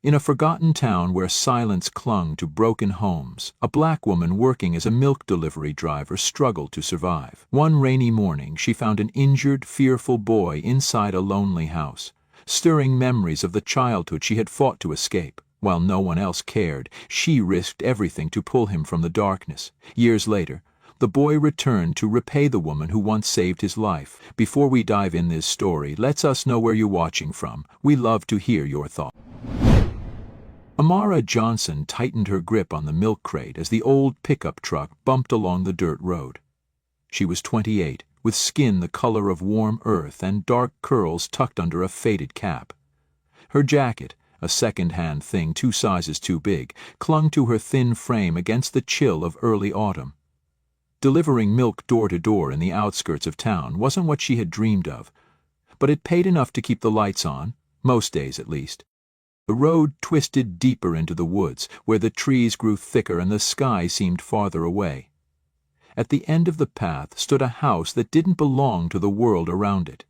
In a forgotten town where silence clung to broken homes, a black woman working as a milk delivery driver struggled to survive. One rainy morning, she found an injured, fearful boy inside a lonely house, stirring memories of the childhood she had fought to escape. While no one else cared, she risked everything to pull him from the darkness. Years later, the boy returned to repay the woman who once saved his life. Before we dive in this story, let us know where you're watching from. We love to hear your thoughts. Amara Johnson tightened her grip on the milk crate as the old pickup truck bumped along the dirt road. She was 28, with skin the color of warm earth and dark curls tucked under a faded cap. Her jacket, a second-hand thing 2 sizes too big, clung to her thin frame against the chill of early autumn. Delivering milk door to door in the outskirts of town wasn't what she had dreamed of, but it paid enough to keep the lights on, most days at least. The road twisted deeper into the woods, where the trees grew thicker and the sky seemed farther away. At the end of the path stood a house that didn't belong to the world around it.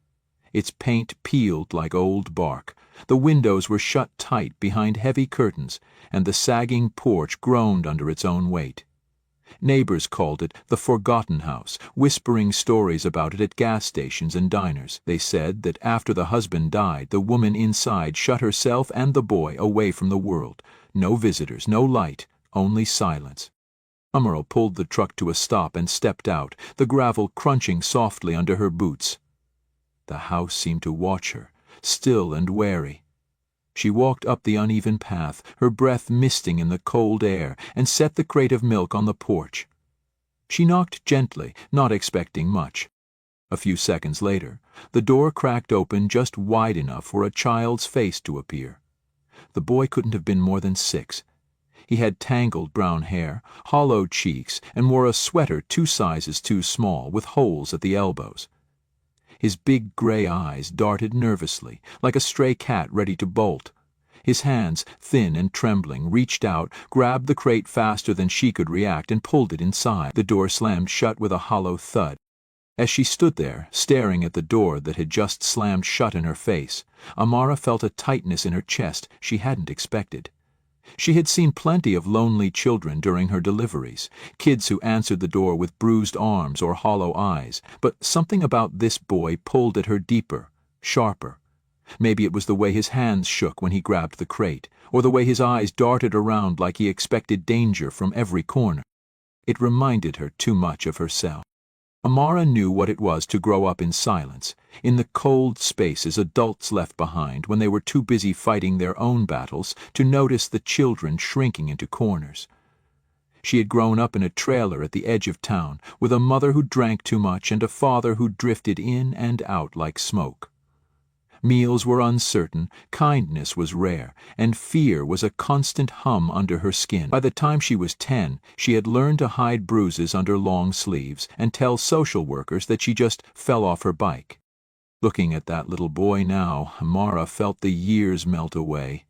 Its paint peeled like old bark, the windows were shut tight behind heavy curtains, and the sagging porch groaned under its own weight. Neighbors called it the Forgotten House, whispering stories about it at gas stations and diners. They said that after the husband died, the woman inside shut herself and the boy away from the world. No visitors, no light, only silence. Amara pulled the truck to a stop and stepped out, the gravel crunching softly under her boots. The house seemed to watch her, still and wary. She walked up the uneven path, her breath misting in the cold air, and set the crate of milk on the porch. She knocked gently, not expecting much. A few seconds later, the door cracked open just wide enough for a child's face to appear. The boy couldn't have been more than 6. He had tangled brown hair, hollow cheeks, and wore a sweater 2 sizes too small, with holes at the elbows. His big gray eyes darted nervously, like a stray cat ready to bolt. His hands, thin and trembling, reached out, grabbed the crate faster than she could react, and pulled it inside. The door slammed shut with a hollow thud. As she stood there, staring at the door that had just slammed shut in her face, Amara felt a tightness in her chest she hadn't expected. She had seen plenty of lonely children during her deliveries, kids who answered the door with bruised arms or hollow eyes, but something about this boy pulled at her deeper, sharper. Maybe it was the way his hands shook when he grabbed the crate, or the way his eyes darted around like he expected danger from every corner. It reminded her too much of herself. Amara knew what it was to grow up in silence, in the cold spaces adults left behind when they were too busy fighting their own battles to notice the children shrinking into corners. She had grown up in a trailer at the edge of town, with a mother who drank too much and a father who drifted in and out like smoke. Meals were uncertain, kindness was rare, and fear was a constant hum under her skin. By the time she was 10, she had learned to hide bruises under long sleeves and tell social workers that she just fell off her bike. Looking at that little boy now, Amara felt the years melt away.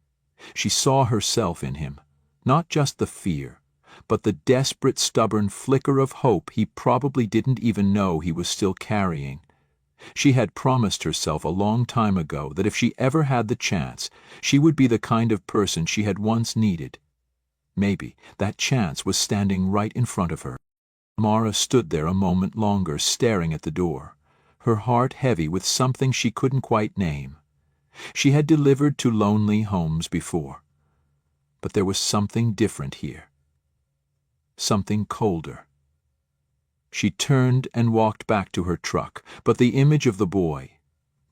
She saw herself in him, not just the fear, but the desperate, stubborn flicker of hope he probably didn't even know he was still carrying. She had promised herself a long time ago that if she ever had the chance, she would be the kind of person she had once needed. Maybe that chance was standing right in front of her. Amara stood there a moment longer, staring at the door, her heart heavy with something she couldn't quite name. She had delivered to lonely homes before, but there was something different here. Something colder. She turned and walked back to her truck, but the image of the boy,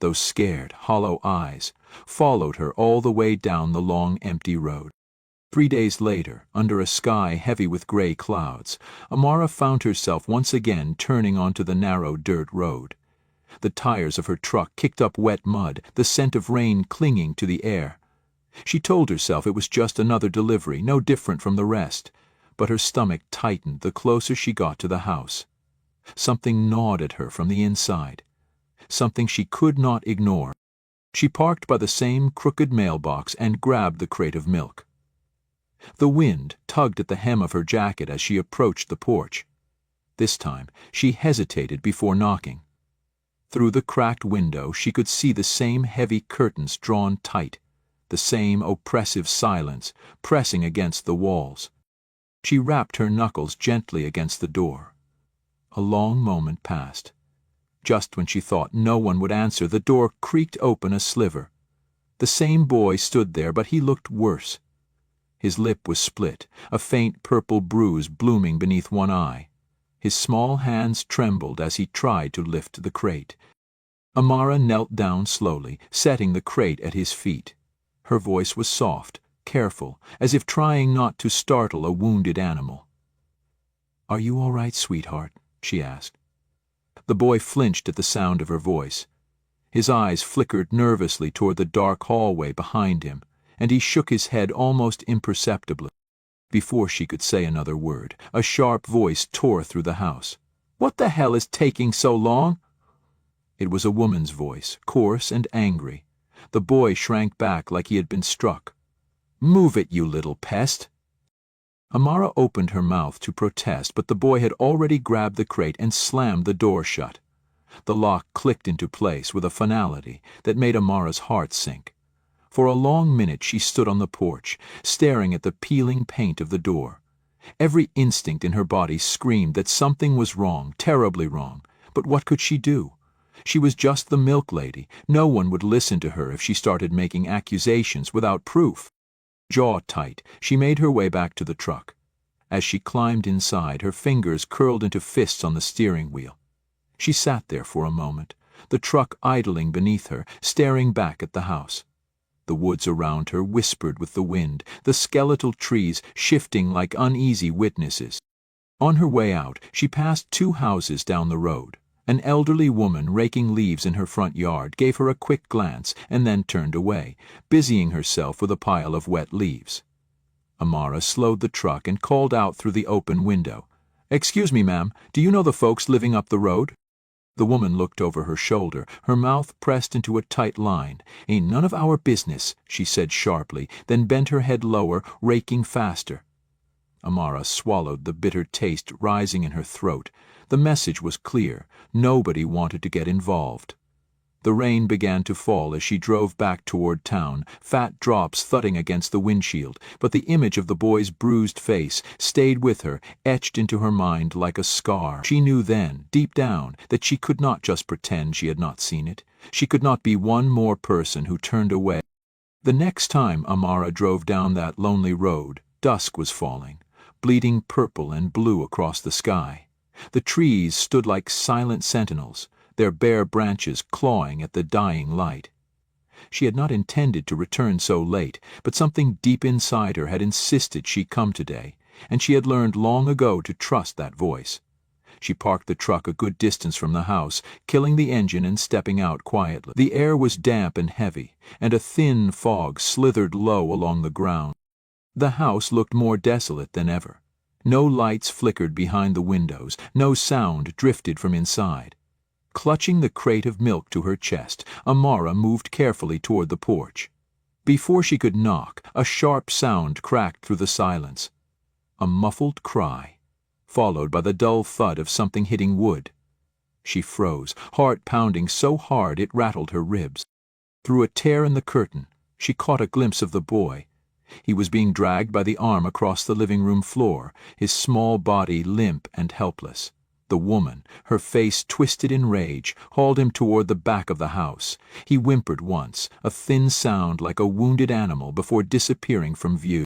those scared, hollow eyes, followed her all the way down the long, empty road. 3 days later, under a sky heavy with gray clouds, Amara found herself once again turning onto the narrow dirt road. The tires of her truck kicked up wet mud, the scent of rain clinging to the air. She told herself it was just another delivery, no different from the rest, but her stomach tightened the closer she got to the house. Something gnawed at her from the inside, something she could not ignore. She parked by the same crooked mailbox and grabbed the crate of milk. The wind tugged at the hem of her jacket as she approached the porch. This time, she hesitated before knocking. Through the cracked window, she could see the same heavy curtains drawn tight, the same oppressive silence, pressing against the walls. She rapped her knuckles gently against the door. A long moment passed. Just when she thought no one would answer, the door creaked open a sliver. The same boy stood there, but he looked worse. His lip was split, a faint purple bruise blooming beneath one eye. His small hands trembled as he tried to lift the crate. Amara knelt down slowly, setting the crate at his feet. Her voice was soft, careful, as if trying not to startle a wounded animal. "Are you all right, sweetheart?" she asked. The boy flinched at the sound of her voice. His eyes flickered nervously toward the dark hallway behind him, and he shook his head almost imperceptibly. Before she could say another word, a sharp voice tore through the house. "What the hell is taking so long?" It was a woman's voice, coarse and angry. The boy shrank back like he had been struck. "Move it, you little pest!" Amara opened her mouth to protest, but the boy had already grabbed the crate and slammed the door shut. The lock clicked into place with a finality that made Amara's heart sink. For a long minute she stood on the porch, staring at the peeling paint of the door. Every instinct in her body screamed that something was wrong, terribly wrong, but what could she do? She was just the milk lady. No one would listen to her if she started making accusations without proof. Jaw tight, she made her way back to the truck. As she climbed inside, her fingers curled into fists on the steering wheel. She sat there for a moment, the truck idling beneath her, staring back at the house. The woods around her whispered with the wind, the skeletal trees shifting like uneasy witnesses. On her way out, she passed 2 houses down the road. An elderly woman raking leaves in her front yard gave her a quick glance and then turned away, busying herself with a pile of wet leaves. Amara slowed the truck and called out through the open window, "Excuse me, ma'am, do you know the folks living up the road?" The woman looked over her shoulder, her mouth pressed into a tight line. "Ain't none of our business," she said sharply, then bent her head lower, raking faster. Amara swallowed the bitter taste rising in her throat. The message was clear. Nobody wanted to get involved. The rain began to fall as she drove back toward town, fat drops thudding against the windshield, but the image of the boy's bruised face stayed with her, etched into her mind like a scar. She knew then, deep down, that she could not just pretend she had not seen it. She could not be one more person who turned away. The next time Amara drove down that lonely road, dusk was falling, bleeding purple and blue across the sky. The trees stood like silent sentinels, their bare branches clawing at the dying light. She had not intended to return so late, but something deep inside her had insisted she come today, and she had learned long ago to trust that voice. She parked the truck a good distance from the house, killing the engine and stepping out quietly. The air was damp and heavy, and a thin fog slithered low along the ground. The house looked more desolate than ever. No lights flickered behind the windows, no sound drifted from inside. Clutching the crate of milk to her chest, Amara moved carefully toward the porch. Before she could knock, a sharp sound cracked through the silence. A muffled cry, followed by the dull thud of something hitting wood. She froze, heart pounding so hard it rattled her ribs. Through a tear in the curtain, she caught a glimpse of the boy. He was being dragged by the arm across the living room floor, his small body limp and helpless. The woman, her face twisted in rage, hauled him toward the back of the house. He whimpered once, a thin sound like a wounded animal, before disappearing from view.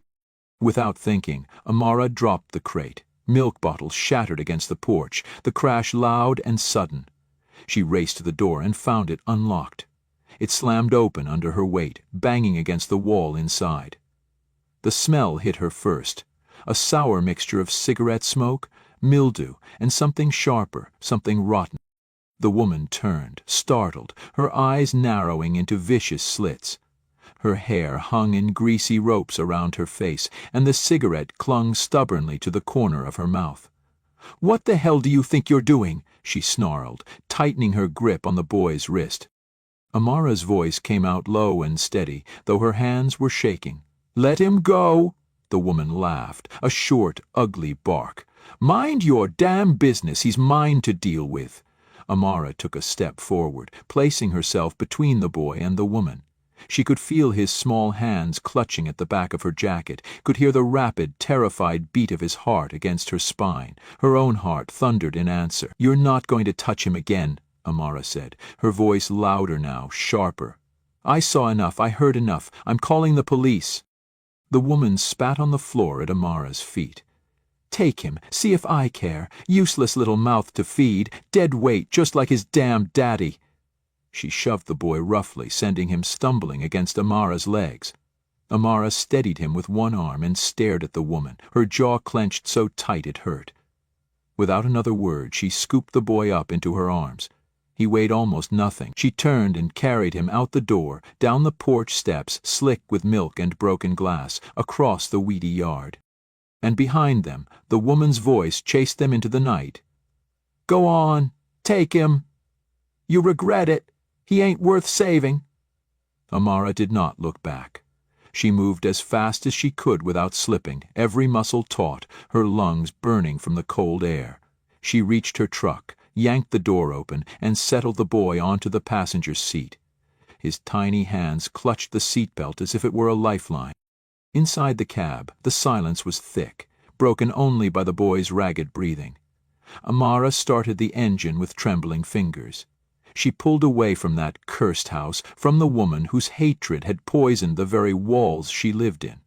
Without thinking, Amara dropped the crate. Milk bottles shattered against the porch, the crash loud and sudden. She raced to the door and found it unlocked. It slammed open under her weight, banging against the wall inside. The smell hit her first, a sour mixture of cigarette smoke, mildew, and something sharper, something rotten. The woman turned, startled, her eyes narrowing into vicious slits. Her hair hung in greasy ropes around her face, and the cigarette clung stubbornly to the corner of her mouth. "What the hell do you think you're doing?" she snarled, tightening her grip on the boy's wrist. Amara's voice came out low and steady, though her hands were shaking. "Let him go!" The woman laughed, a short, ugly bark. "Mind your damn business, he's mine to deal with." Amara took a step forward, placing herself between the boy and the woman. She could feel his small hands clutching at the back of her jacket, could hear the rapid, terrified beat of his heart against her spine. Her own heart thundered in answer. "You're not going to touch him again," Amara said, her voice louder now, sharper. "I saw enough, I heard enough. I'm calling the police." The woman spat on the floor at Amara's feet. "Take him, see if I care. Useless little mouth to feed, dead weight just like his damned daddy." She shoved the boy roughly, sending him stumbling against Amara's legs. Amara steadied him with one arm and stared at the woman, her jaw clenched so tight it hurt. Without another word, she scooped the boy up into her arms. He weighed almost nothing. She turned and carried him out the door, down the porch steps, slick with milk and broken glass, across the weedy yard. And behind them, the woman's voice chased them into the night. "Go on, take him. You regret it. He ain't worth saving." Amara did not look back. She moved as fast as she could without slipping, every muscle taut, her lungs burning from the cold air. She reached her truck, yanked the door open, and settled the boy onto the passenger's seat. His tiny hands clutched the seatbelt as if it were a lifeline. Inside the cab, the silence was thick, broken only by the boy's ragged breathing. Amara started the engine with trembling fingers. She pulled away from that cursed house, from the woman whose hatred had poisoned the very walls she lived in.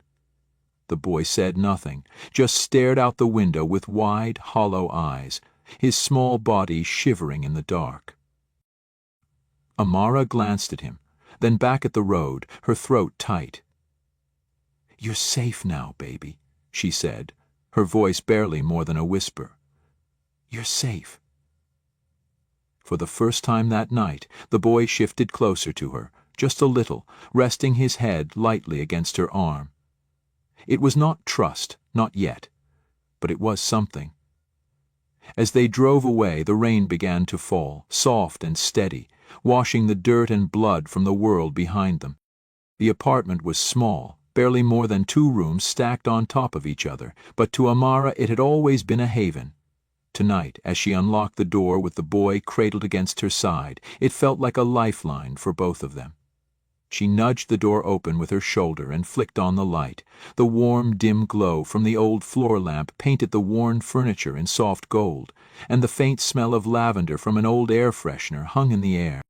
The boy said nothing, just stared out the window with wide, hollow eyes, his small body shivering in the dark. Amara glanced at him, then back at the road, her throat tight. "You're safe now, baby," she said, her voice barely more than a whisper. "You're safe." For the first time that night, the boy shifted closer to her, just a little, resting his head lightly against her arm. It was not trust, not yet, but it was something. As they drove away, the rain began to fall, soft and steady, washing the dirt and blood from the world behind them. The apartment was small, barely more than 2 rooms stacked on top of each other, but to Amara it had always been a haven. Tonight, as she unlocked the door with the boy cradled against her side, it felt like a lifeline for both of them. She nudged the door open with her shoulder and flicked on the light. The warm, dim glow from the old floor lamp painted the worn furniture in soft gold, and the faint smell of lavender from an old air freshener hung in the air.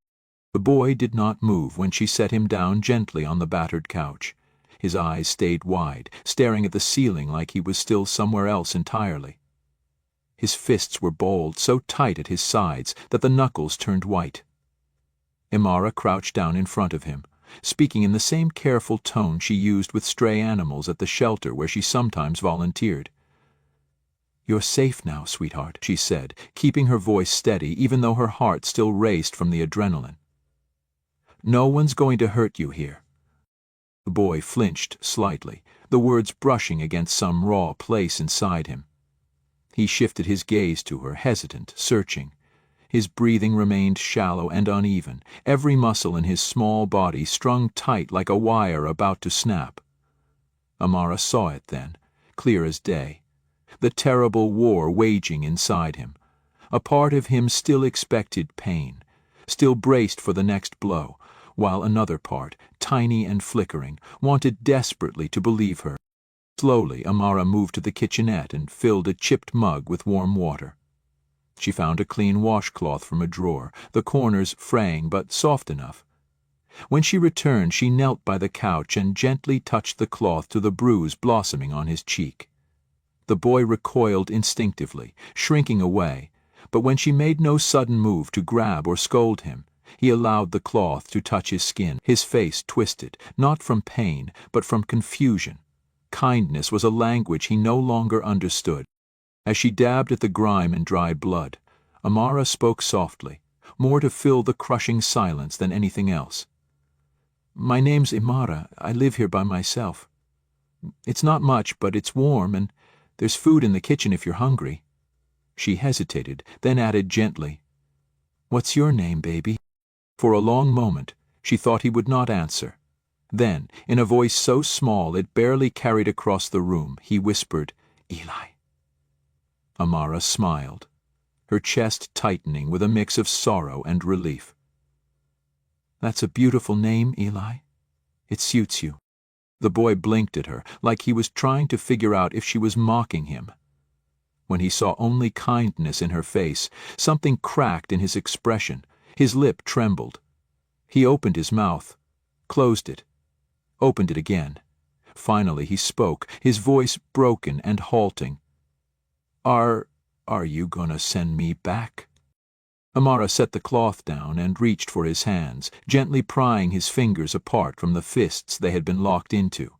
The boy did not move when she set him down gently on the battered couch. His eyes stayed wide, staring at the ceiling like he was still somewhere else entirely. His fists were balled so tight at his sides that the knuckles turned white. Amara crouched down in front of him, speaking in the same careful tone she used with stray animals at the shelter where she sometimes volunteered. "You're safe now, sweetheart," she said, keeping her voice steady even though her heart still raced from the adrenaline. "No one's going to hurt you here." The boy flinched slightly, the words brushing against some raw place inside him. He shifted his gaze to her, hesitant, searching. His breathing remained shallow and uneven, every muscle in his small body strung tight like a wire about to snap. Amara saw it then, clear as day. The terrible war waging inside him. A part of him still expected pain, still braced for the next blow, while another part, tiny and flickering, wanted desperately to believe her. Slowly, Amara moved to the kitchenette and filled a chipped mug with warm water. She found a clean washcloth from a drawer, the corners fraying but soft enough. When she returned, she knelt by the couch and gently touched the cloth to the bruise blossoming on his cheek. The boy recoiled instinctively, shrinking away, but when she made no sudden move to grab or scold him, he allowed the cloth to touch his skin, his face twisted, not from pain, but from confusion. Kindness was a language he no longer understood. As she dabbed at the grime and dried blood, Amara spoke softly, more to fill the crushing silence than anything else. "My name's Amara. I live here by myself. It's not much, but it's warm, and there's food in the kitchen if you're hungry." She hesitated, then added gently, "What's your name, baby?" For a long moment, she thought he would not answer. Then, in a voice so small it barely carried across the room, he whispered, "Eli." Amara smiled, her chest tightening with a mix of sorrow and relief. "That's a beautiful name, Eli," It suits you." The boy blinked at her, like he was trying to figure out if she was mocking him. When he saw only kindness in her face, something cracked in his expression. His lip trembled. He opened his mouth, closed it, opened it again. Finally he spoke, his voice broken and halting. Are you gonna send me back?" Amara set the cloth down and reached for his hands, gently prying his fingers apart from the fists they had been locked into.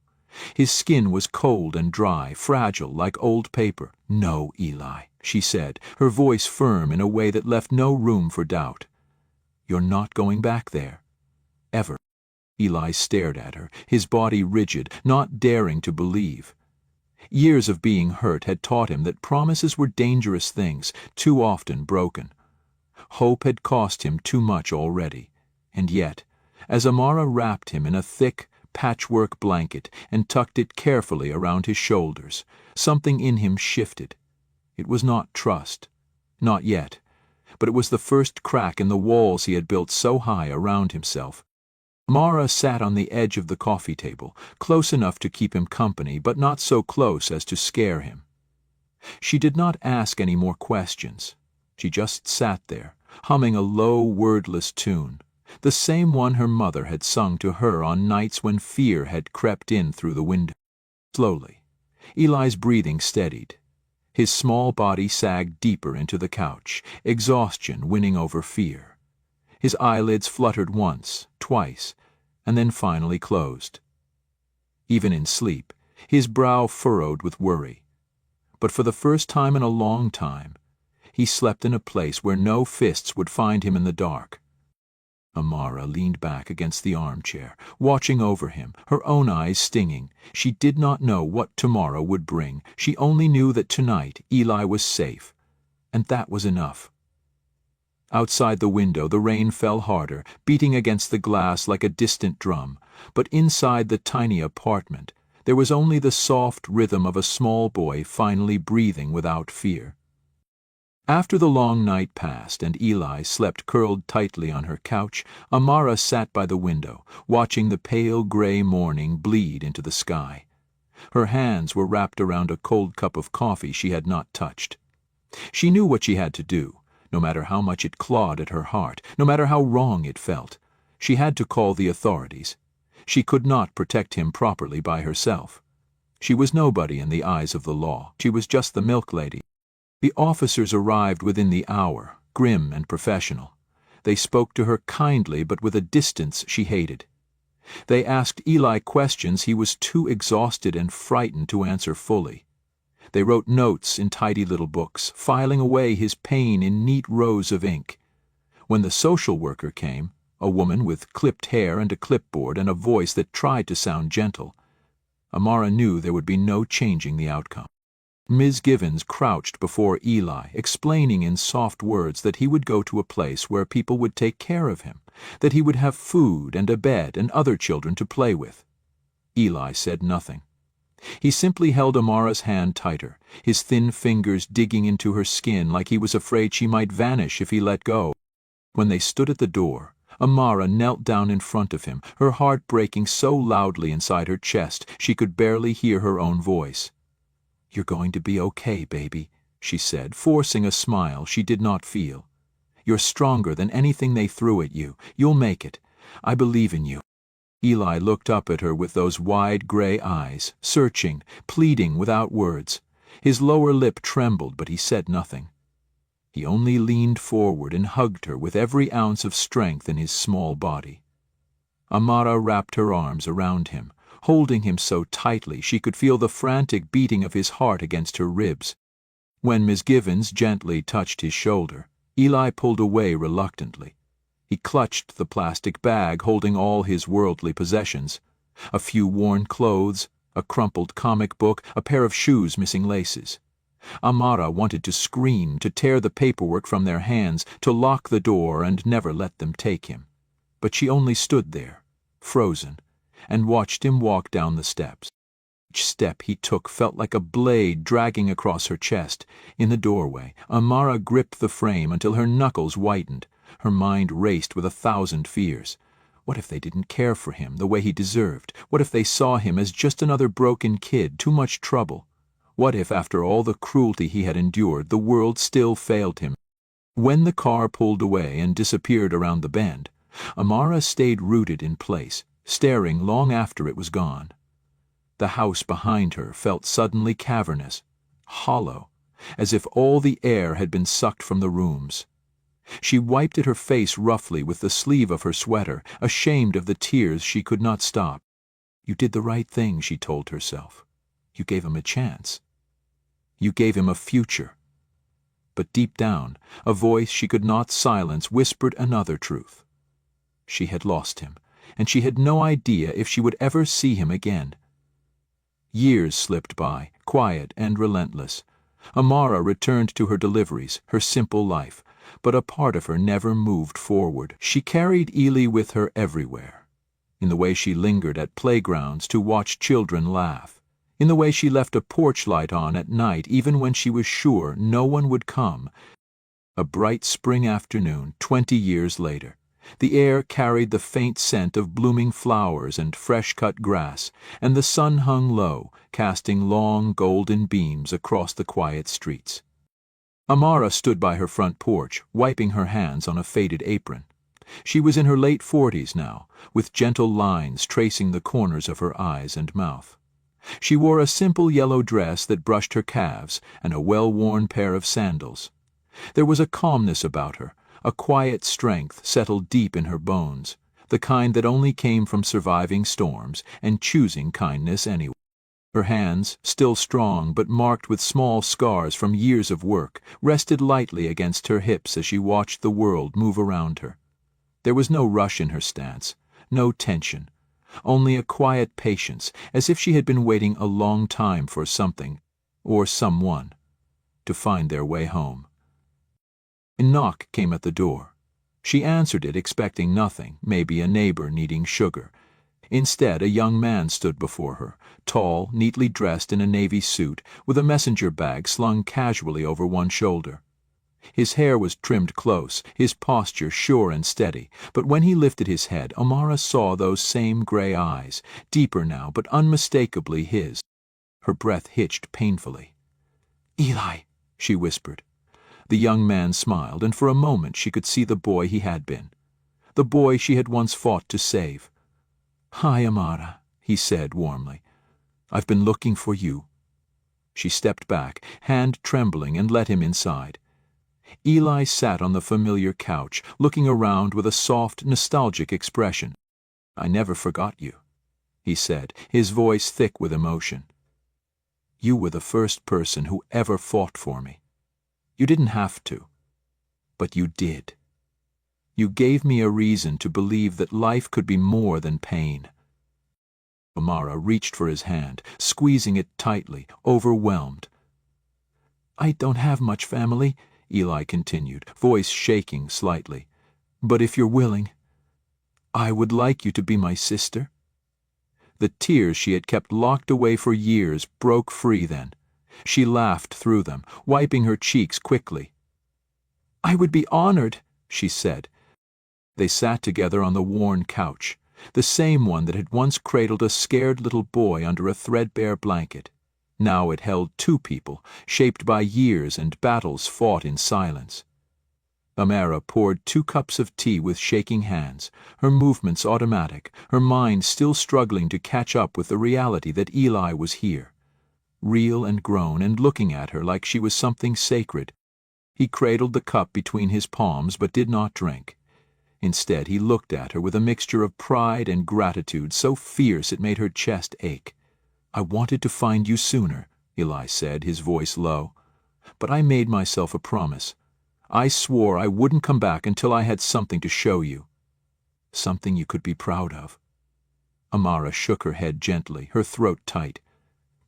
His skin was cold and dry, fragile like old paper. "No, Eli," she said, her voice firm in a way that left no room for doubt. "You're not going back there. Ever." Eli stared at her, his body rigid, not daring to believe. Years of being hurt had taught him that promises were dangerous things, too often broken. Hope had cost him too much already, and yet, as Amara wrapped him in a thick, patchwork blanket and tucked it carefully around his shoulders, something in him shifted. It was not trust, not yet, but it was the first crack in the walls he had built so high around himself. Amara sat on the edge of the coffee table, close enough to keep him company, but not so close as to scare him. She did not ask any more questions. She just sat there, humming a low, wordless tune, the same one her mother had sung to her on nights when fear had crept in through the window. Slowly, Eli's breathing steadied. His small body sagged deeper into the couch, exhaustion winning over fear. His eyelids fluttered once, twice, and then finally closed. Even in sleep, his brow furrowed with worry. But for the first time in a long time, he slept in a place where no fists would find him in the dark. Amara leaned back against the armchair, watching over him, her own eyes stinging. She did not know what tomorrow would bring. She only knew that tonight Eli was safe, and that was enough. Outside the window the rain fell harder, beating against the glass like a distant drum, but inside the tiny apartment there was only the soft rhythm of a small boy finally breathing without fear. After the long night passed and Eli slept curled tightly on her couch, Amara sat by the window, watching the pale gray morning bleed into the sky. Her hands were wrapped around a cold cup of coffee she had not touched. She knew what she had to do, no matter how much it clawed at her heart, no matter how wrong it felt. She had to call the authorities. She could not protect him properly by herself. She was nobody in the eyes of the law. She was just the milk lady. The officers arrived within the hour, grim and professional. They spoke to her kindly but with a distance she hated. They asked Eli questions he was too exhausted and frightened to answer fully. They wrote notes in tidy little books, filing away his pain in neat rows of ink. When the social worker came, a woman with clipped hair and a clipboard and a voice that tried to sound gentle, Amara knew there would be no changing the outcome. Ms. Givens crouched before Eli, explaining in soft words that he would go to a place where people would take care of him, that he would have food and a bed and other children to play with. Eli said nothing. He simply held Amara's hand tighter, his thin fingers digging into her skin like he was afraid she might vanish if he let go. When they stood at the door, Amara knelt down in front of him, her heart breaking so loudly inside her chest she could barely hear her own voice. "You're going to be okay, baby," she said, forcing a smile she did not feel. "You're stronger than anything they threw at you. You'll make it. I believe in you." Eli looked up at her with those wide gray eyes, searching, pleading without words. His lower lip trembled, but he said nothing. He only leaned forward and hugged her with every ounce of strength in his small body. Amara wrapped her arms around him, holding him so tightly she could feel the frantic beating of his heart against her ribs. When Miss Givens gently touched his shoulder, Eli pulled away reluctantly. He clutched the plastic bag holding all his worldly possessions, a few worn clothes, a crumpled comic book, a pair of shoes missing laces. Amara wanted to scream, to tear the paperwork from their hands, to lock the door and never let them take him. But she only stood there, frozen, and watched him walk down the steps. Each step he took felt like a blade dragging across her chest. In the doorway, Amara gripped the frame until her knuckles whitened. Her mind raced with 1,000 fears. What if they didn't care for him the way he deserved? What if they saw him as just another broken kid, too much trouble? What if, after all the cruelty he had endured, the world still failed him? When the car pulled away and disappeared around the bend, Amara stayed rooted in place, staring long after it was gone. The house behind her felt suddenly cavernous, hollow, as if all the air had been sucked from the rooms. She wiped at her face roughly with the sleeve of her sweater, ashamed of the tears she could not stop. You did the right thing, she told herself. You gave him a chance. You gave him a future. But deep down, a voice she could not silence whispered another truth. She had lost him, and she had no idea if she would ever see him again. Years slipped by, quiet and relentless. Amara returned to her deliveries, her simple life, but a part of her never moved forward. She carried Ely with her everywhere, in the way she lingered at playgrounds to watch children laugh, in the way she left a porch light on at night even when she was sure no one would come. A bright spring afternoon, 20 years later, the air carried the faint scent of blooming flowers and fresh-cut grass, and the sun hung low, casting long golden beams across the quiet streets. Amara stood by her front porch, wiping her hands on a faded apron. She was in her late 40s now, with gentle lines tracing the corners of her eyes and mouth. She wore a simple yellow dress that brushed her calves and a well-worn pair of sandals. There was a calmness about her, a quiet strength settled deep in her bones, the kind that only came from surviving storms and choosing kindness anyway. Her hands, still strong but marked with small scars from years of work, rested lightly against her hips as she watched the world move around her. There was no rush in her stance, no tension, only a quiet patience, as if she had been waiting a long time for something, or someone, to find their way home. A knock came at the door. She answered it expecting nothing, maybe a neighbor needing sugar. Instead, a young man stood before her, tall, neatly dressed in a navy suit, with a messenger bag slung casually over one shoulder. His hair was trimmed close, his posture sure and steady, but when he lifted his head, Amara saw those same gray eyes, deeper now but unmistakably his. Her breath hitched painfully. "Eli," she whispered. The young man smiled, and for a moment she could see the boy he had been, the boy she had once fought to save. "Hi, Amara," he said warmly. "I've been looking for you." She stepped back, hand trembling, and let him inside. Eli sat on the familiar couch, looking around with a soft, nostalgic expression. "I never forgot you," he said, his voice thick with emotion. "You were the first person who ever fought for me. You didn't have to, but you did. You gave me a reason to believe that life could be more than pain." Amara reached for his hand, squeezing it tightly, overwhelmed. "I don't have much family," Eli continued, voice shaking slightly. "But if you're willing, I would like you to be my sister." The tears she had kept locked away for years broke free then. She laughed through them, wiping her cheeks quickly. "I would be honored," she said. They sat together on the worn couch, the same one that had once cradled a scared little boy under a threadbare blanket. Now it held two people, shaped by years and battles fought in silence. Amara poured 2 cups of tea with shaking hands, her movements automatic, her mind still struggling to catch up with the reality that Eli was here, real and grown and looking at her like she was something sacred. He cradled the cup between his palms but did not drink. Instead, he looked at her with a mixture of pride and gratitude so fierce it made her chest ache. "I wanted to find you sooner," Eli said, his voice low. "But I made myself a promise. I swore I wouldn't come back until I had something to show you. Something you could be proud of." Amara shook her head gently, her throat tight.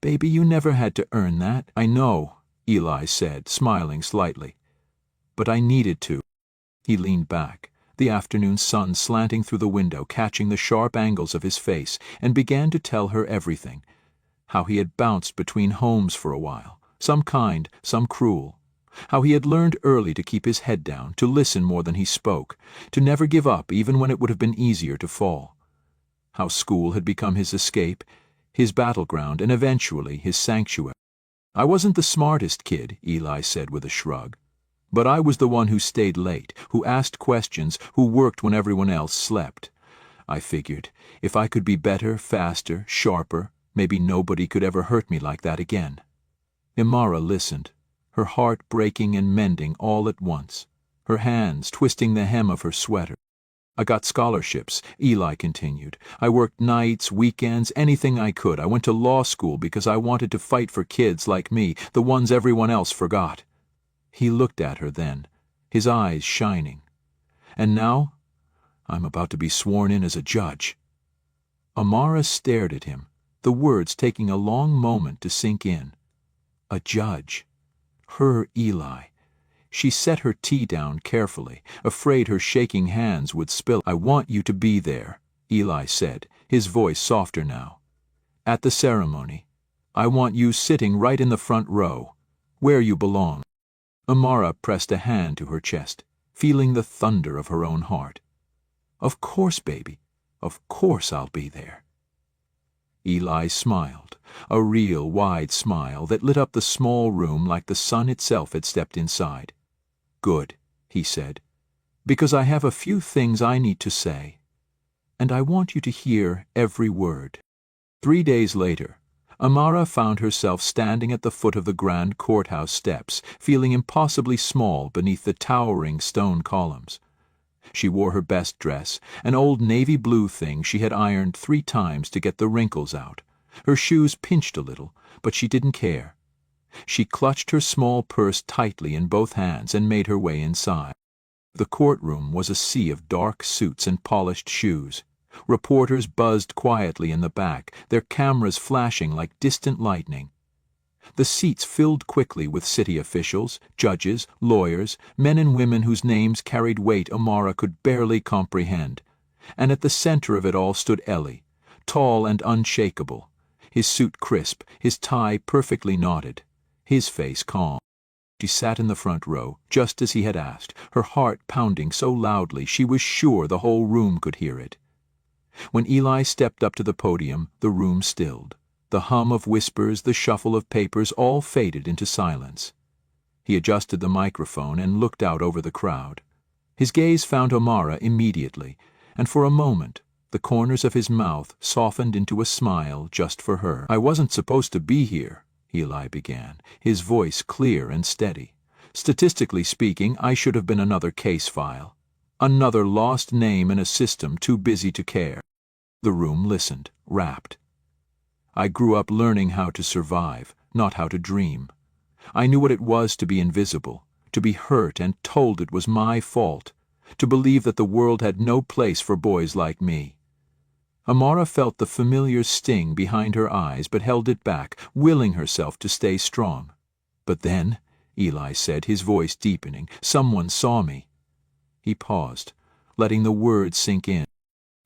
"Baby, you never had to earn that." "I know," Eli said, smiling slightly. "But I needed to." He leaned back, the afternoon sun slanting through the window, catching the sharp angles of his face, and began to tell her everything. How he had bounced between homes for a while, some kind, some cruel. how he had learned early to keep his head down, to listen more than he spoke, to never give up even when it would have been easier to fall. How school had become his escape, his battleground, and eventually his sanctuary. "I wasn't the smartest kid," Eli said with a shrug. "But I was the one who stayed late, who asked questions, who worked when everyone else slept. I figured, if I could be better, faster, sharper, maybe nobody could ever hurt me like that again." Amara listened, her heart breaking and mending all at once, her hands twisting the hem of her sweater. "I got scholarships," Eli continued. "I worked nights, weekends, anything I could. I went to law school because I wanted to fight for kids like me, the ones everyone else forgot." He looked at her then, his eyes shining. "And now, I'm about to be sworn in as a judge." Amara stared at him, the words taking a long moment to sink in. A judge. Her Eli. She set her tea down carefully, afraid her shaking hands would spill. "I want you to be there," Eli said, his voice softer now. "At the ceremony. I want you sitting right in the front row, where you belong." Amara pressed a hand to her chest, feeling the thunder of her own heart. "Of course, baby. Of course I'll be there." Eli smiled, a real wide smile that lit up the small room like the sun itself had stepped inside. "Good," he said, "because I have a few things I need to say, and I want you to hear every word." 3 days later, Amara found herself standing at the foot of the grand courthouse steps, feeling impossibly small beneath the towering stone columns. She wore her best dress, an old navy blue thing she had ironed 3 times to get the wrinkles out. Her shoes pinched a little, but she didn't care. She clutched her small purse tightly in both hands and made her way inside. The courtroom was a sea of dark suits and polished shoes. Reporters buzzed quietly in the back, their cameras flashing like distant lightning. The seats filled quickly with city officials, judges, lawyers, men and women whose names carried weight Amara could barely comprehend. And at the center of it all stood Eli, tall and unshakable, his suit crisp, his tie perfectly knotted, his face calm. She sat in the front row, just as he had asked, her heart pounding so loudly she was sure the whole room could hear it. When Eli stepped up to the podium, the room stilled. The hum of whispers, the shuffle of papers, all faded into silence. He adjusted the microphone and looked out over the crowd. His gaze found Amara immediately, and for a moment the corners of his mouth softened into a smile just for her. "I wasn't supposed to be here," Eli began, his voice clear and steady. "Statistically speaking, I should have been another case file. Another lost name in a system too busy to care." The room listened, rapt. "I grew up learning how to survive, not how to dream. I knew what it was to be invisible, to be hurt and told it was my fault, to believe that the world had no place for boys like me." Amara felt the familiar sting behind her eyes but held it back, willing herself to stay strong. "But then," Eli said, his voice deepening, "someone saw me." He paused, letting the words sink in.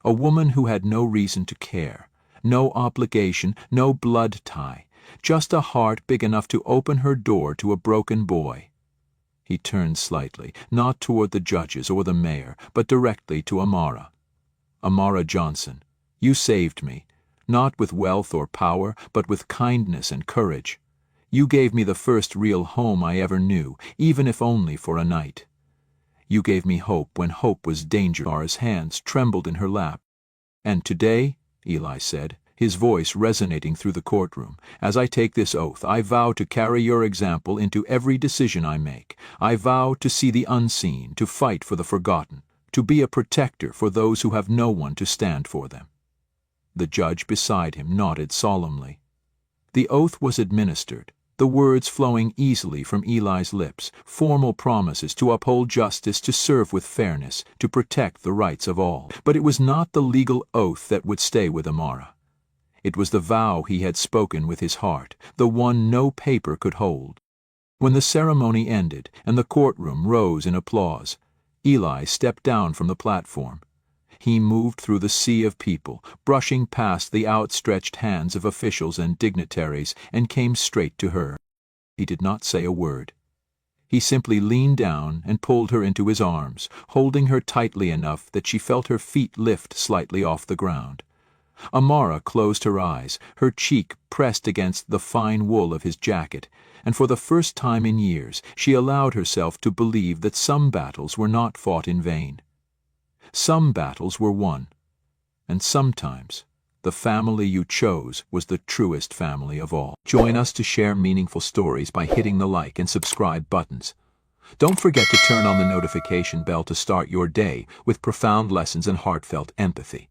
A woman who had no reason to care, no obligation, no blood tie, just a heart big enough to open her door to a broken boy. He turned slightly, not toward the judges or the mayor, but directly to Amara. "Amara Johnson, you saved me, not with wealth or power, but with kindness and courage. You gave me the first real home I ever knew, even if only for a night. You gave me hope when hope was dangerous." Amara's hands trembled in her lap. "And today," Eli said, his voice resonating through the courtroom, "as I take this oath, I vow to carry your example into every decision I make. I vow to see the unseen, to fight for the forgotten, to be a protector for those who have no one to stand for them." The judge beside him nodded solemnly. The oath was administered, the words flowing easily from Eli's lips, formal promises to uphold justice, to serve with fairness, to protect the rights of all. But it was not the legal oath that would stay with Amara. It was the vow he had spoken with his heart, the one no paper could hold. When the ceremony ended and the courtroom rose in applause, Eli stepped down from the platform. He moved through the sea of people, brushing past the outstretched hands of officials and dignitaries, and came straight to her. He did not say a word. He simply leaned down and pulled her into his arms, holding her tightly enough that she felt her feet lift slightly off the ground. Amara closed her eyes, her cheek pressed against the fine wool of his jacket, and for the first time in years she allowed herself to believe that some battles were not fought in vain. Some battles were won, and sometimes the family you chose was the truest family of all. Join us to share meaningful stories by hitting the like and subscribe buttons. Don't forget to turn on the notification bell to start your day with profound lessons and heartfelt empathy.